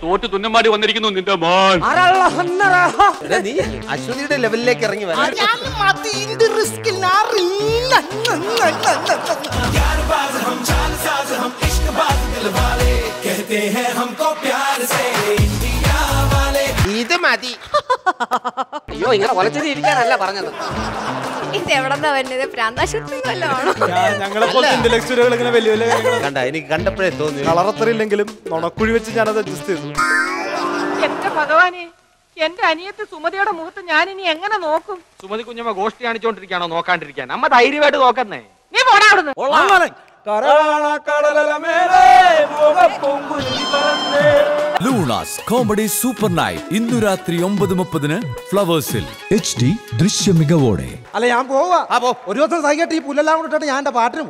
തോറ്റ് തുന്നമാടി വന്നിരിക്കുന്നു നിന്റെ മോൻ. നീ അശ്വതിയുടെ ലെവലിലേക്ക് ഇറങ്ങി വരാം. ഇത് മതി. അയ്യോ ഇങ്ങനെ ഒലച്ചതി ഇരിക്കാനല്ല പറഞ്ഞത്. കണ്ട എനിക്ക് കണ്ടപ്പോഴേ തോന്നി. കളറത്തറിയില്ലെങ്കിലും നുണക്കുഴി വെച്ച് ഞാനത് അഡ്ജസ്റ്റ് ചെയ്തു. എന്റെ ഭഗവാനെ, എന്റെ അനിയത്തി സുമതിയുടെ മുഖത്ത് ഞാൻ ഇനി എങ്ങനെ നോക്കും? സുമതി കുഞ്ഞമ്മ ഗോഷ്ടി കാണിച്ചോണ്ടിരിക്കാണോ നോക്കാണ്ടിരിക്കാൻ? അമ്മ ധൈര്യമായിട്ട് നോക്കുന്നേ. നീ പോടാ അവിടുന്ന്. ലൂണാസ് കോമഡി സൂപ്പർ നൈറ്റ് ഇന്നു രാത്രി 9:30 ഫ്ലവേഴ്സിൽ HD ദൃശ്യ മികവോടെ. അല്ല ഞാൻ പോവാ. ഒരു ദിവസം സഹിക്കട്ടെ, ഈ പുല്ലെല്ലാം കൊണ്ടിട്ട് ഞാൻ എന്റെ പാട്ടിന് പോകും.